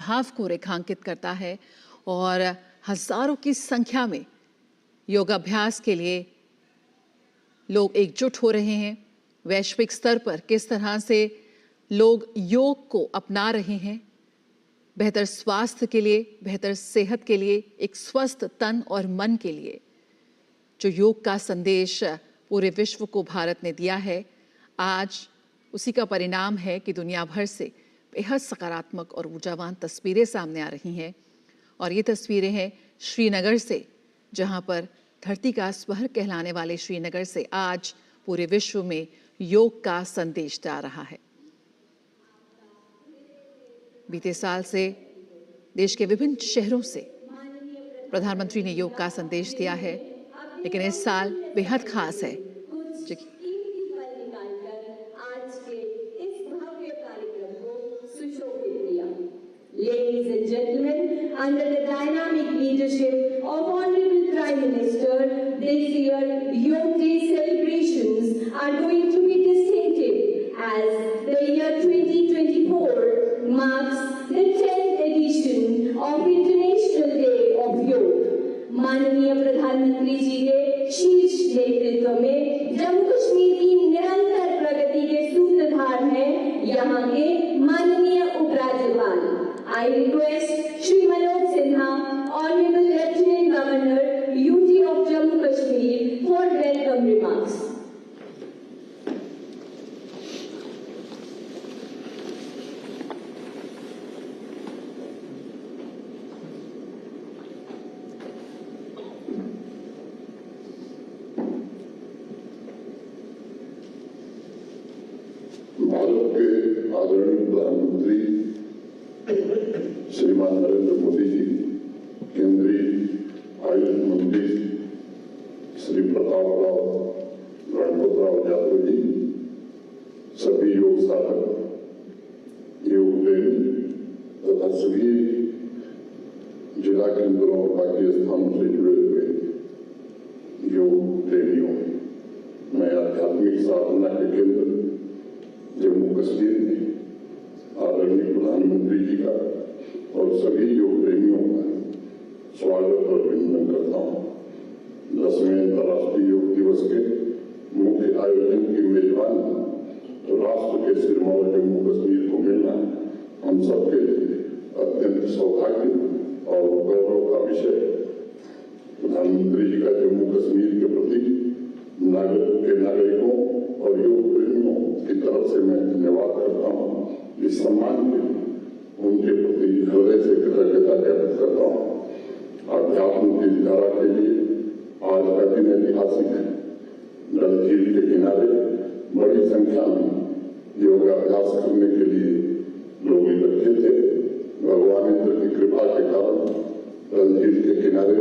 भाव को रेखांकित करता है और हजारों की संख्या में योगाभ्यास के लिए लोग एकजुट हो रहे हैं। वैश्विक स्तर पर किस तरह से लोग योग को अपना रहे हैं, बेहतर स्वास्थ्य के लिए, बेहतर सेहत के लिए, एक स्वस्थ तन और मन के लिए जो योग का संदेश पूरे विश्व को भारत ने दिया है, आज उसी का परिणाम है कि दुनिया भर से बेहद सकारात्मक और ऊर्जावान तस्वीरें सामने आ रही हैं। और ये तस्वीरें हैं श्रीनगर से, जहां पर धरती का स्वर्ग कहलाने वाले श्रीनगर से आज पूरे विश्व में योग का संदेश जा रहा है। बीते साल से देश के विभिन्न शहरों से प्रधानमंत्री ने योग का संदेश दिया है, लेकिन इस साल बेहद खास है। Ladies and gentlemen, under the dynamic leadership of Honorable Prime Minister, this year Yoga Day celebrations are going to be distinctive as the year 2024 marks the 10th edition of International Day of Yoga. माननीय प्रधानमंत्री जी के शीर्ष नेतृत्व में जम्मू कश्मीर की निरंतर प्रगति के सूत्रधार हैं यहाँ के माननीय उपराज्यपाल। I request Shri Manoj Sinha, Honorable Lieutenant Governor, UT of Jammu Kashmir, for welcome remarks. Bharat के आदरणीय प्रधानमंत्री श्रीमान नरेंद्र मोदी जी, केंद्रीय आयुष मंत्री श्री प्रतापराव गणपतराव यादव जी, सभी योग साधक, योग प्रेमी तथा सभी जिला केंद्रों और बाकी स्थानों से जुड़े हुए योग प्रेमियों, मैं आध्यात्मिक साधना के केंद्र जम्मू कश्मीर में आदरणीय प्रधानमंत्री जी का और सभी योग प्रेमियों का स्वागत और अभिनंदन करता हूँ। 10वें अंतर्राष्ट्रीय योग दिवस के मुख्य आयोजन की मेजबानी तो राष्ट्र के सिरमौर जम्मू कश्मीर को मिलना हम सबके लिए अत्यंत सौभाग्य और गौरव का विषय है। प्रधानमंत्री जी का जम्मू कश्मीर के प्रति नागरिकों और योग प्रेमियों की तरफ से मैं धन्यवाद करता हूँ। इस सम्मान के लिए उनके प्रति हृदय से कृतज्ञता ज्ञापित करता हूँ। अध्यात्म की धारा के लिए आज का दिन ऐतिहासिक है। डल झील के किनारे बड़ी संख्या में योगाभ्यास करने के लिए लोग इकट्ठे थे। भगवान इंद्र की कृपा के कारण डल झील के किनारे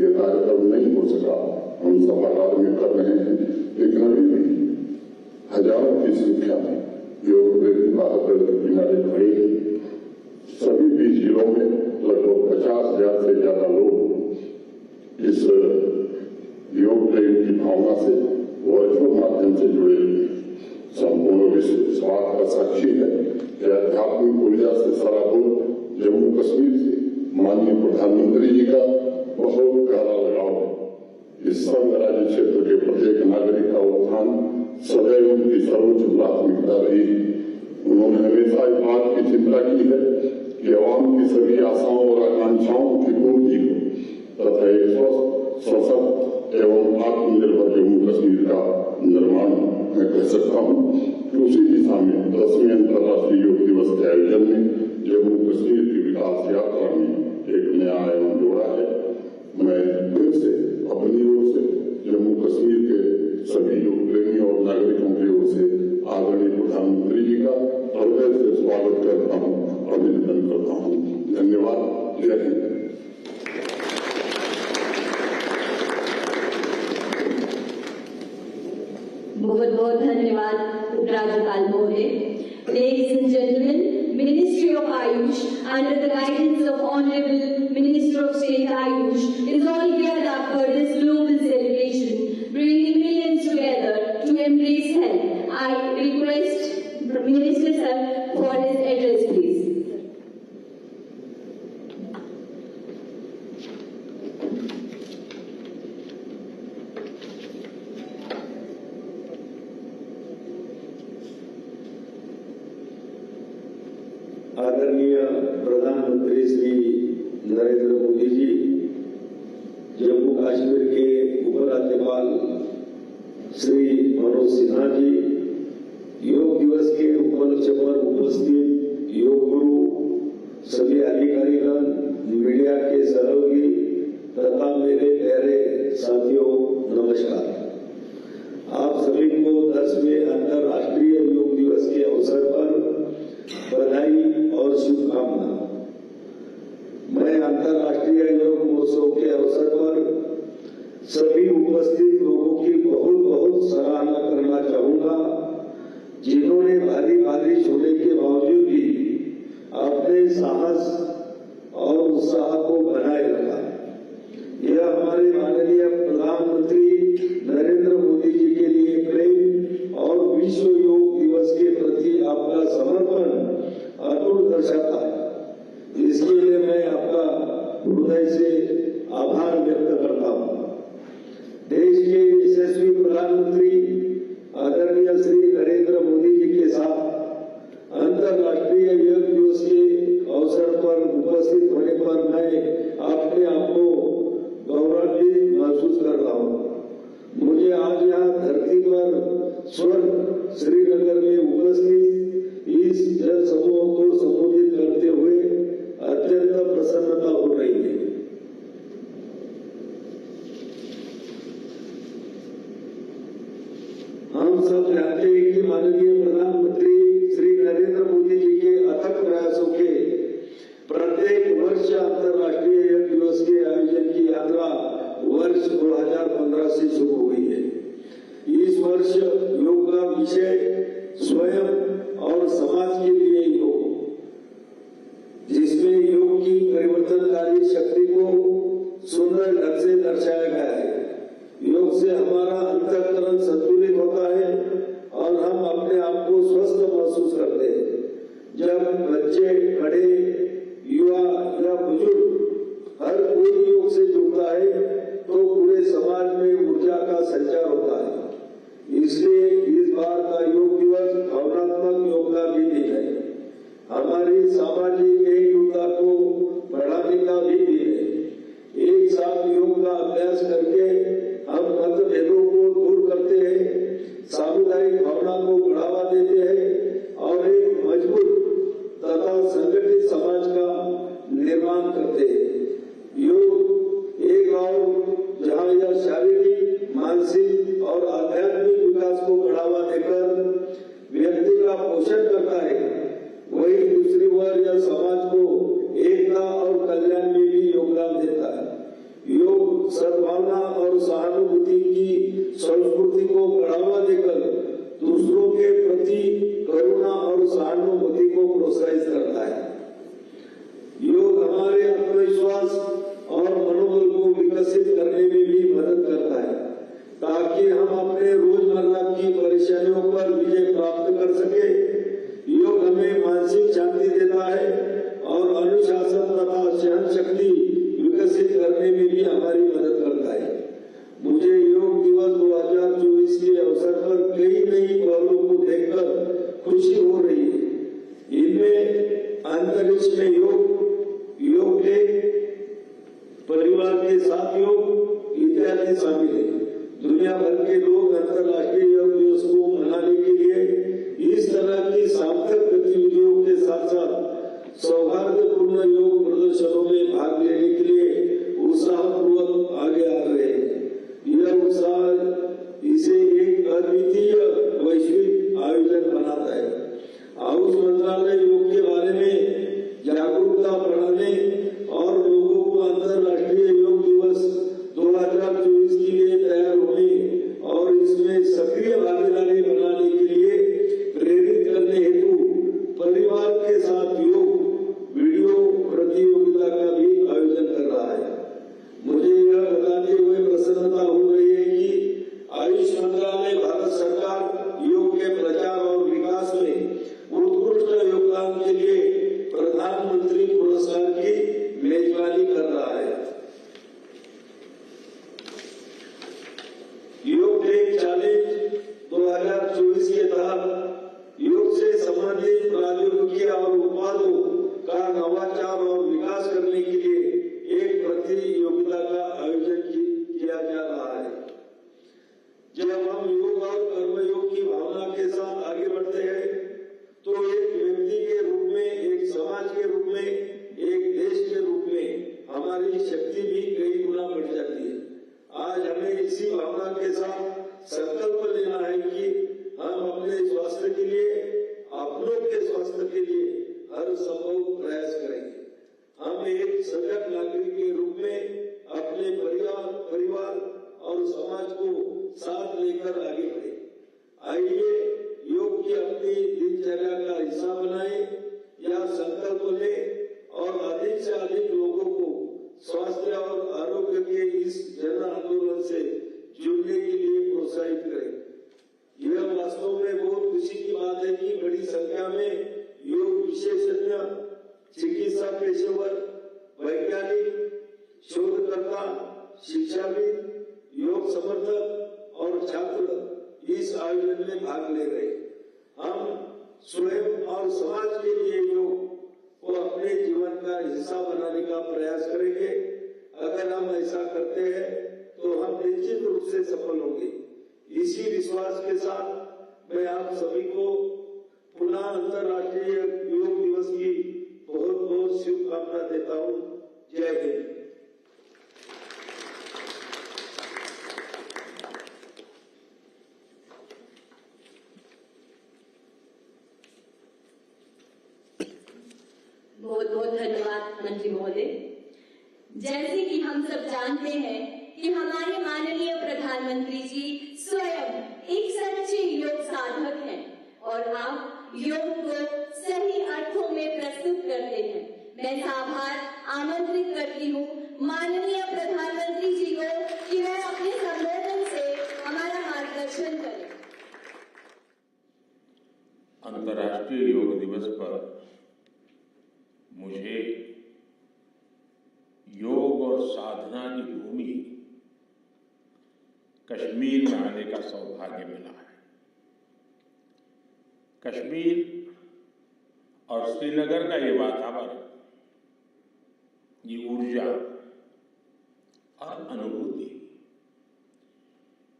ये कार्यक्रम नहीं हो सका। हम सभागार में कर रहे हैं, लेकिन अभी भी हजारों की संख्या में योग प्रेमी महागढ़ के किनारे खड़े हैं। सभी 20 जिलों में लगभग 50,000 से ज्यादा लोग इस योग प्रेम की भावना से वर्चुअल माध्यम से जुड़े संपूर्ण विश्व इस बात का साक्षी है कि आध्यात्मिक ऊर्जा से सराबोर जम्मू कश्मीर से माननीय प्रधानमंत्री जी का बहुत गहरा लगाव है। इस संघ राज्य क्षेत्र के प्रत्येक नागरिक का उत्थान सदैव उनकी सर्वोच्च प्राथमिकता रही। उन्होंने हमेशा इस बात की चिंता की है कि आवाम की सभी आशाओं और आकांक्षाओं की पूर्ति हो तथा एक स्वस्थ, सशक्त एवं आत्मनिर्भर जम्मू कश्मीर का निर्माण। मैं कह सकता हूँ कि उसी दिशा में 10वें अंतर्राष्ट्रीय योग दिवस के आयोजन में जम्मू कश्मीर की विकास यात्रा में एक नया आयाम जोड़ा है। मैं फिर से अपनी ओर से जम्मू कश्मीर के सभी योग प्रेमियों और नागरिकों की ओर से आदरणीय प्रधानमंत्री जी का हृदय से स्वागत करता हूँ, अभिनंदन करता हूँ। धन्यवाद। जय हिंद। बहुत बहुत धन्यवाद उपराज्यपाल महोदय। Ladies and gentlemen, Ministry of Ayush under the guidance of Honorable Minister of State Ayush is all geared up for this global celebration, bringing millions together to embrace health. I request Minister Sir for his address, please. प्रधानमंत्री श्री नरेंद्र मोदी जी, जम्मू कश्मीर के उपराज्यपाल श्री मनोज सिन्हा जी, योग दिवस के उपलक्ष्य पर उपस्थित योग गुरु, सभी अधिकारीगण, मीडिया के सहयोगी तथा मेरे प्यारे साथियों, नमस्कार। आप सभी को 10वें अंतर्राष्ट्रीय योग दिवस के अवसर पर बधाई और शुभकामना। मैं अंतर्राष्ट्रीय योग महोत्सव के अवसर पर सभी उपस्थित लोगों की बहुत बहुत सराहना करना चाहूंगा, जिन्होंने भारी बारिश होने के बावजूद भी अपने साहस और उत्साह को बनाए रखा। यह हमारे माननीय प्रधानमंत्री नरेंद्र मोदी जी के लिए प्रेम और विश्व योग दिवस के प्रति आपका समर्पण अटूट दर्शाता है। इसके लिए मैं आपका हृदय से आभार व्यक्त करता हूँ। देश के यशस्वी प्रधानमंत्री आदरणीय श्री नरेंद्र मोदी जी के साथ अंतर्राष्ट्रीय योग दिवस के अवसर पर उपस्थित होने पर मैं अपने आप को गौरवान्वित महसूस कर रहा हूँ। मुझे आज यहाँ धरती पर स्वर्ग श्रीनगर में उपस्थित इस जन समूह को संबोधित करते हुए अत्यंत प्रसन्नता हो रही है। हम सब जानते हैं कि माननीय प्रधानमंत्री श्री नरेंद्र मोदी जी के अथक प्रयासों के प्रत्येक वर्ष अंतर्राष्ट्रीय योग दिवस के आयोजन की यात्रा वर्ष 2015 से शुरू हुई है। इस वर्ष योग का विषय स्वयं और समाज के लिए योग, जिसमें योग की परिवर्तनकारी शक्ति को सुंदर ढंग से दर्शाया गया है। योग से हमारा अंतःकरण संतुलित होता है और हम अपने आप को स्वस्थ महसूस करते हैं। जब बच्चे, बड़े, युवा या बुजुर्ग हर कोई योग से जुड़ता है तो पूरे समाज में ऊर्जा का संचार होता है। इसलिए इस बार का योग दिवस भावनात्मक योग का भी दिन है। हमारी सामाजिक एकजुटता को बढ़ाने का भी दिन है। एक साथ योग का अभ्यास करके हम मतभेदों को दूर करते हैं, सामुदायिक भावना को बढ़ावा देते हैं और एक मजबूत तथा संगठित समाज का निर्माण करते हैं। योग एक और जहाँ यह शारीरिक, मानसिक और आध्यात्मिक विकास को बढ़ावा देकर व्यक्ति का पोषण करता है, वही दूसरी ओर यह समाज को एकता और कल्याण में भी योगदान देता है। योग सद्भावना और सहानुभूति की संस्कृति को बढ़ावा देकर दूसरों के प्रति करुणा और सहानुभूति को प्रोत्साहित करता है। योग हमारे आत्मविश्वास और मनोबल को विकसित करने में भी मदद करता है, ताकि हम अपने रोजमर्रा की परेशानियों पर विजय प्राप्त कर सके। योग हमें मानसिक शांति देता है और अनुशासन तथा सहन शक्ति विकसित करने में भी हमारी मदद करता है। मुझे योग दिवस 2024 के अवसर पर कई नई पहलों को देखकर खुशी हो रही है। इनमें अंतरिक्ष में योग, योग डे, परिवार के साथ योग इत्यादि शामिल है। दुनिया भर के लोग अंतर्राष्ट्रीय योग दिवस को मनाने के लिए इस तरह की सार्थक गतिविधियों के साथ साथ सौहार्दपूर्ण योग प्रदर्शनों में भाग लेने के लिए उत्साहपूर्वक आगे आ रहे हैं। यह उत्साह इसे एक अद्वितीय वैश्विक आयोजन बनाता है। आयुष मंत्रालय योग के बारे में जागरूकता बढ़ाने और लोगों को अंतर्राष्ट्रीय योग दिवस 2024 के लिए तैयार होने और इसमें सक्रिय भागीदारी बनाने के लिए प्रेरित करने हेतु परिवार के साथ योग वीडियो प्रतियोगिता का भी आयोजन कर रहा है। मुझे यह बताते हुए प्रसन्नता हो रही है कि आयुष मंत्रालय भारत सरकार योग के प्रचार और विकास में उत्कृष्ट योगदान के लिए प्रधानमंत्री पुरस्कार की मेजबानी कर रहा है। बढ़कर आगे बढ़े। आइए योग की अपनी दिनचर्या का हिस्सा बनाएं या संकल्प लें और अधिक से अधिक लोगों को स्वास्थ्य और आरोग्य के इस जन आंदोलन से जुड़ने के लिए प्रोत्साहित करें। यह वास्तव में बहुत खुशी की बात है कि बड़ी संख्या में योग विशेषज्ञ, चिकित्सा पेशेवर, वैज्ञानिक, शोधकर्ता, शिक्षाविद, योग समर्थक और छात्र इस आयोजन में भाग ले रहे। हम स्वयं और समाज के लिए योग को अपने जीवन का हिस्सा बनाने का प्रयास करेंगे। अगर हम ऐसा करते हैं तो हम निश्चित रूप से सफल होंगे। इसी विश्वास के साथ मैं आप सभी को पुनः अंतर्राष्ट्रीय योग दिवस की बहुत बहुत शुभकामना देता हूँ। जय हिंद। बहुत बहुत धन्यवाद मंत्री महोदय। जैसे कि हम सब जानते हैं कि हमारे माननीय प्रधानमंत्री जी स्वयं एक सच्चे योग साधक हैं और आप योग को सही अर्थों में प्रस्तुत करते हैं। मैं आभार आमंत्रित करती हूँ माननीय प्रधानमंत्री जी को कि वह अपने संबोधन से हमारा मार्गदर्शन करें। अंतर्राष्ट्रीय योग दिवस पर मुझे योग और साधना की भूमि कश्मीर में आने का सौभाग्य मिला है। कश्मीर और श्रीनगर का ये वातावरण, ये ऊर्जा और अनुभूति,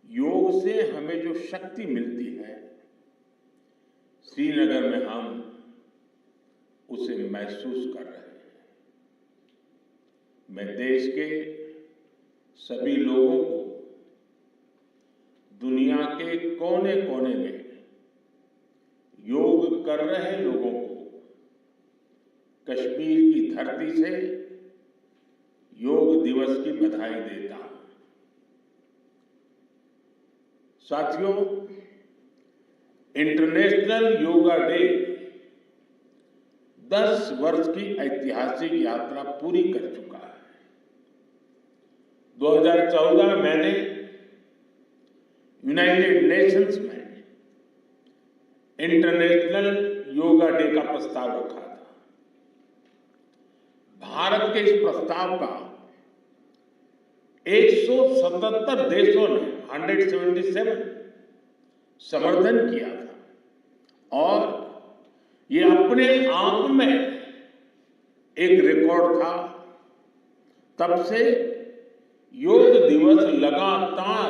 योग से हमें जो शक्ति मिलती है, श्रीनगर में हम उसे महसूस कर रहे हैं। मैं देश के सभी लोगों को, दुनिया के कोने कोने में योग कर रहे लोगों को कश्मीर की धरती से योग दिवस की बधाई देता हूं। साथियों, इंटरनेशनल योगा डे 10 वर्ष की ऐतिहासिक यात्रा पूरी कर चुका है। 2014 में मैंने यूनाइटेड नेशंस में इंटरनेशनल योगा डे का प्रस्ताव रखा था। भारत के इस प्रस्ताव का 177 देशों ने 177 समर्थन किया था और ये अपने आप में एक रिकॉर्ड था। तब से योग दिवस लगातार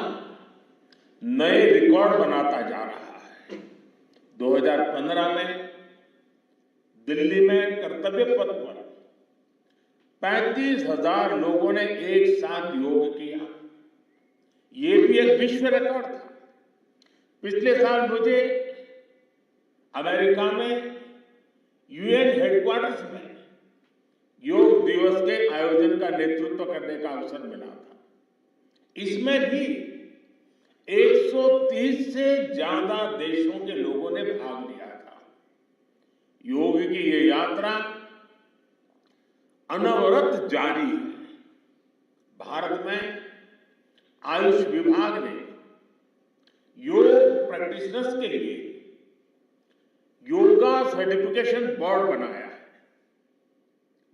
नए रिकॉर्ड बनाता जा रहा है। 2015 में दिल्ली में कर्तव्य पथ पर 35,000 लोगों ने एक साथ योग किया। ये भी एक विश्व रिकॉर्ड था। पिछले साल मुझे अमेरिका में यूएन हेडक्वार्टर्स में योग दिवस के आयोजन का नेतृत्व करने का अवसर मिला था। इसमें भी 130 से ज्यादा देशों के लोगों ने भाग लिया था। योग की ये यात्रा अनवरत जारी है। भारत में आयुष विभाग ने योग प्रैक्टिशनर्स के लिए योगा सर्टिफिकेशन बोर्ड बनाया है।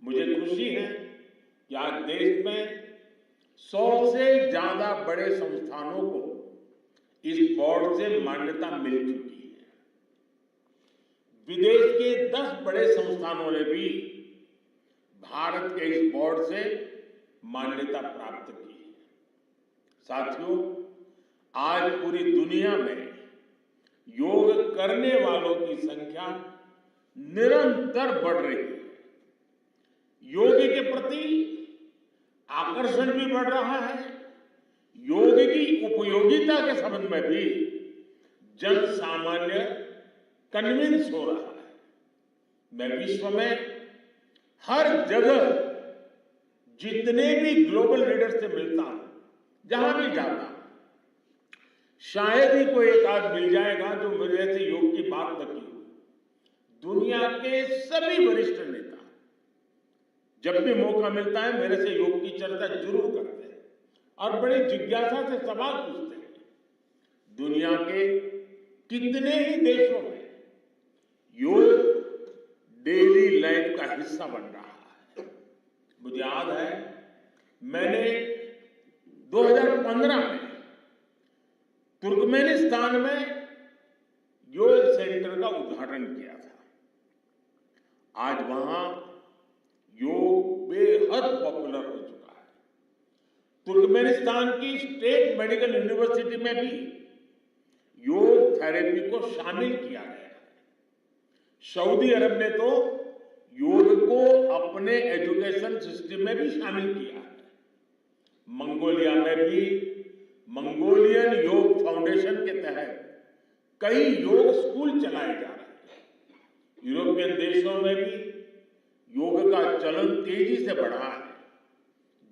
मुझे खुशी है कि आज देश में 100 से ज्यादा बड़े संस्थानों को इस बोर्ड से मान्यता मिल चुकी है। विदेश के 10 बड़े संस्थानों ने भी भारत के इस बोर्ड से मान्यता प्राप्त की है। साथियों, आज पूरी दुनिया में योग करने वालों की संख्या निरंतर बढ़ रही है। योग के प्रति आकर्षण भी बढ़ रहा है। योग की उपयोगिता के संबंध में भी जन सामान्य कन्विंस हो रहा है। मैं विश्व में हर जगह जितने भी ग्लोबल लीडर से मिलता हूं, जहां भी जाता हूं, शायद ही कोई एक आध मिल जाएगा जो मेरे से योग की बात न की हो। दुनिया के सभी वरिष्ठ नेता जब भी मौका मिलता है मेरे से योग की चर्चा जरूर करते हैं और बड़ी जिज्ञासा से सवाल पूछते हैं। दुनिया के कितने ही देशों में योग डेली लाइफ का हिस्सा बन रहा है। मुझे याद है मैंने 2015 में तुर्कमेनिस्तान में योग सेंटर का उद्घाटन किया था। आज वहां योग बेहद पॉपुलर हो चुका है। तुर्कमेनिस्तान की स्टेट मेडिकल यूनिवर्सिटी में भी योग थेरेपी को शामिल किया गया है। सऊदी अरब ने तो योग को अपने एजुकेशन सिस्टम में भी शामिल किया है। मंगोलिया में भी मंगोलियन योग फाउंडेशन के तहत कई योग स्कूल चलाए जा रहे हैं। यूरोपियन देशों में भी योग का चलन तेजी से बढ़ा है।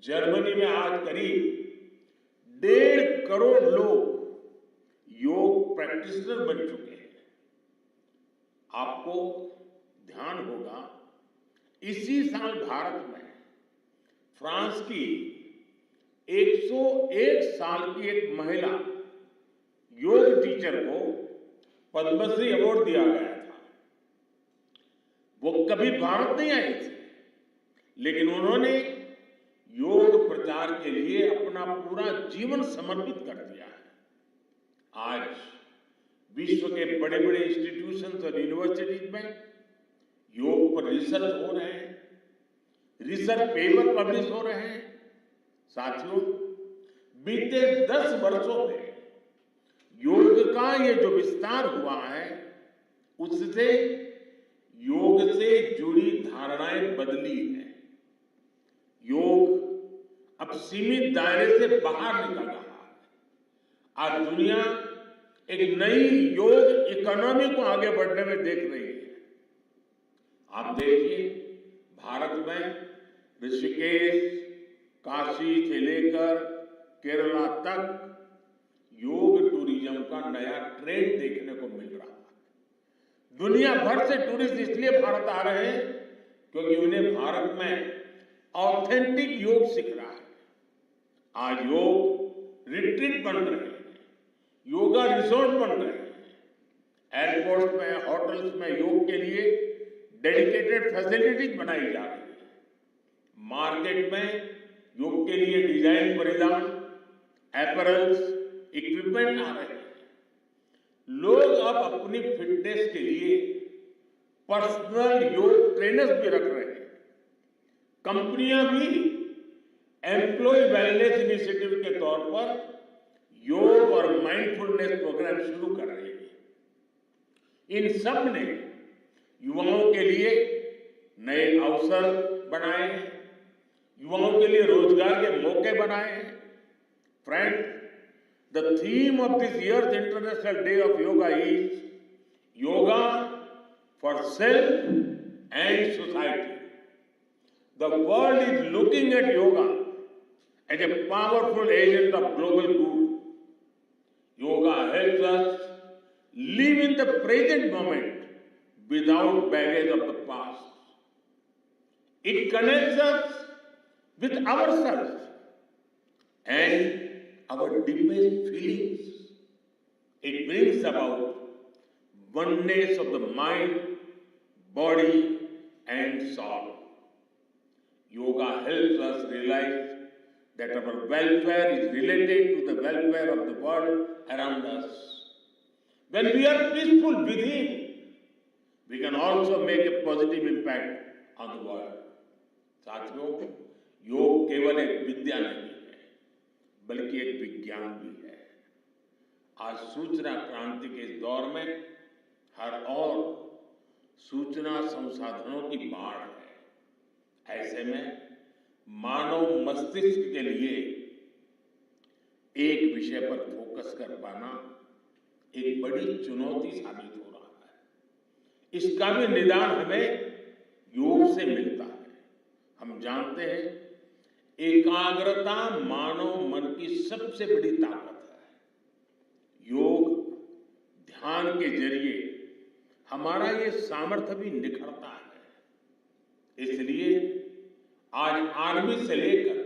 जर्मनी में आज करीब 1.5 करोड़ लोग योग प्रैक्टिशनर बन चुके हैं। आपको ध्यान होगा इसी साल भारत में फ्रांस की 101 साल की एक महिला योग टीचर को पद्मश्री अवार्ड दिया गया था। वो कभी भारत नहीं आई थी, लेकिन उन्होंने योग प्रचार के लिए अपना पूरा जीवन समर्पित कर दिया है। आज विश्व के बड़े बड़े इंस्टीट्यूशंस और यूनिवर्सिटीज में योग पर रिसर्च हो रहे हैं, रिसर्च पेपर पब्लिश हो रहे हैं। साथियों, बीते 10 वर्षों में योग का ये जो विस्तार हुआ है, उससे योग से जुड़ी धारणाएं बदली हैं। योग अब सीमित दायरे से बाहर निकल रहा है। आज दुनिया एक नई योग इकोनॉमी को आगे बढ़ने में देख रही है। आप देखिए, भारत में ऋषिकेश, काशी से लेकर केरला तक योग टूरिज्म का नया ट्रेंड देखने को मिल रहा है। दुनिया भर से टूरिस्ट इसलिए भारत आ रहे हैं क्योंकि उन्हें भारत में ऑथेंटिक योग सीख रहा है। आज योग रिट्रीट बन रहे हैं, योगा रिसोर्ट बन रहे हैं। एयरपोर्ट में, होटल्स में योग के लिए डेडिकेटेड फैसिलिटीज बनाई जा रही है। मार्केट में योग के लिए डिजाइन परिधान, अपैरल्स, इक्विपमेंट आ रहे हैं। लोग अब अपनी फिटनेस के लिए पर्सनल योग ट्रेनर्स भी रख रहे हैं। कंपनियां भी एम्प्लॉय वेलनेस इनिशिएटिव के तौर पर योग और माइंडफुलनेस प्रोग्राम शुरू कर रही है। इन सब ने युवाओं के लिए नए अवसर बनाए हैं, युवाओं के लिए रोजगार के मौके बनाए हैं। Friend, the theme of this years international day of yoga is yoga for self and society. The world is looking at yoga as a powerful agent of global good. Yoga helps us live in the present moment without baggage of the past. It connects us with ourselves and our deepest feelings. It brings about oneness of the mind, body, and soul. Yoga helps us realize that our welfare is related to the welfare of the world around us. When we are peaceful within, we can also make a positive impact on the world. साथियों, योग केवल एक विद्या नहीं है, बल्कि एक विज्ञान भी है। आज सूचना क्रांति के इस दौर में हर ओर सूचना संसाधनों की बाढ़ है। ऐसे में मानव मस्तिष्क के लिए एक विषय पर फोकस कर पाना एक बड़ी चुनौती साबित हो रहा है। इसका भी निदान हमें योग से मिलता है। हम जानते हैं, एकाग्रता मानव मन की सबसे बड़ी ताकत है। ध्यान के जरिए हमारा ये सामर्थ्य भी निखरता है। इसलिए आज आर्मी से लेकर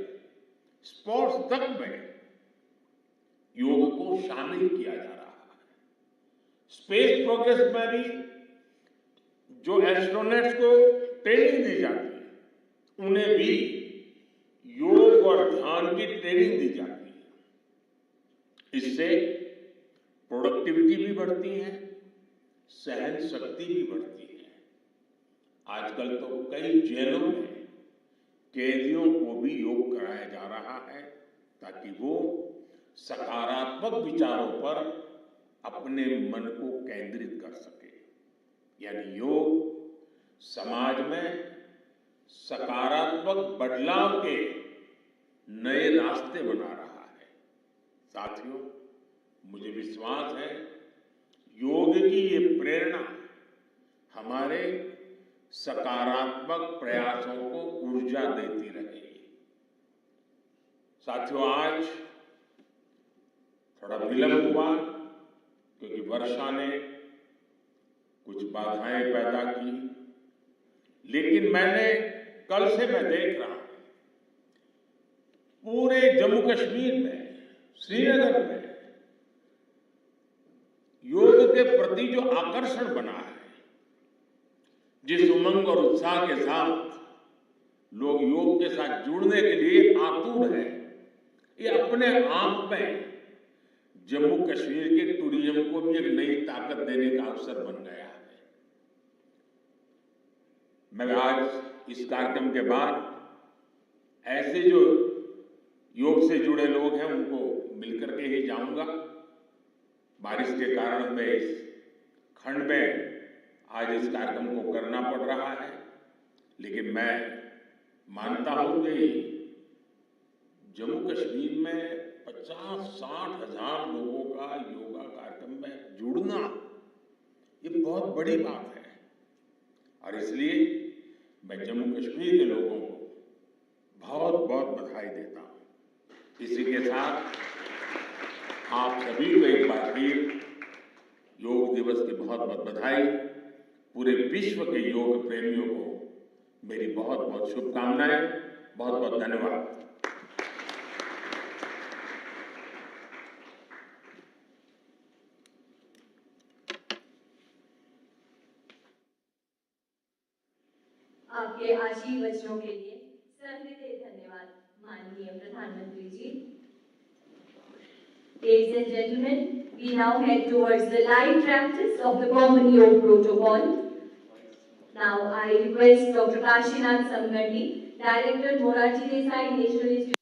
स्पोर्ट्स तक में योग को शामिल किया जा रहा है। स्पेस प्रोग्रेस में भी जो एस्ट्रोनॉट्स को ट्रेनिंग दी जाती है, उन्हें भी योग और ध्यान की ट्रेनिंग दी जाती है। इससे प्रोडक्टिविटी भी बढ़ती है, सहन शक्ति भी बढ़ती है। आजकल तो कई जेलों में कैदियों को भी योग कराया जा रहा है ताकि वो सकारात्मक विचारों पर अपने मन को केंद्रित कर सके। यानी योग समाज में सकारात्मक बदलाव के नए रास्ते बना रहा है। साथियों, मुझे विश्वास है योग की ये प्रेरणा हमारे सकारात्मक प्रयासों को ऊर्जा देती रहेगी। साथियों, आज थोड़ा विलंब हुआ क्योंकि वर्षा ने कुछ बाधाएं पैदा की, लेकिन कल से मैं देख रहा हूं पूरे जम्मू कश्मीर में, श्रीनगर में योग के प्रति जो आकर्षण बना है, जिस उमंग और उत्साह के साथ लोग योग के साथ जुड़ने के लिए आतुर हैं, ये अपने आप में जम्मू कश्मीर के टूरिज्म को भी एक नई ताकत देने का अवसर बन गया है। मैं आज इस कार्यक्रम के बाद ऐसे जो योग से जुड़े लोग हैं उनको मिलकर के ही जाऊंगा। बारिश के कारण हमें इस खंड में आज इस कार्यक्रम को करना पड़ रहा है, लेकिन मैं मानता हूं कि जम्मू कश्मीर में 50-60 हजार लोगों का योगा कार्यक्रम में जुड़ना ये बहुत बड़ी बात है। और इसलिए मैं जम्मू कश्मीर के लोगों को बहुत बहुत बधाई देता हूं। इसी के साथ आप सभी को एक बार फिर योग दिवस की बहुत बहुत बधाई। पूरे विश्व के योग प्रेमियों को मेरी बहुत बहुत शुभकामनाएं। बहुत बहुत धन्यवाद। आपके आशीर्वचनों के लिए सहृदय धन्यवाद माननीय प्रधानमंत्री जी। Ladies and gentlemen, we now head towards the live practice of the Common Yoga Protocol. Now I request Dr. Kashinath Samgandi, Director, Morarji Desai National Institute.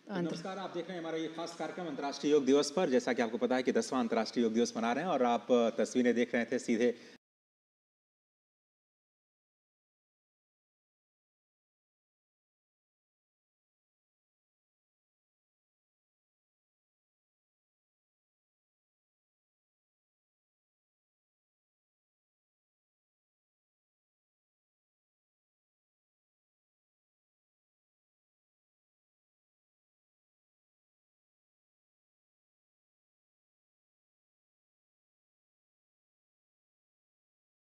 नमस्कार, आप देख रहे हैं हमारा ये खास कार्यक्रम अंतर्राष्ट्रीय योग दिवस पर। जैसा कि आपको पता है कि 10वां अंतर्राष्ट्रीय योग दिवस मना रहे हैं और आप तस्वीरें देख रहे थे सीधे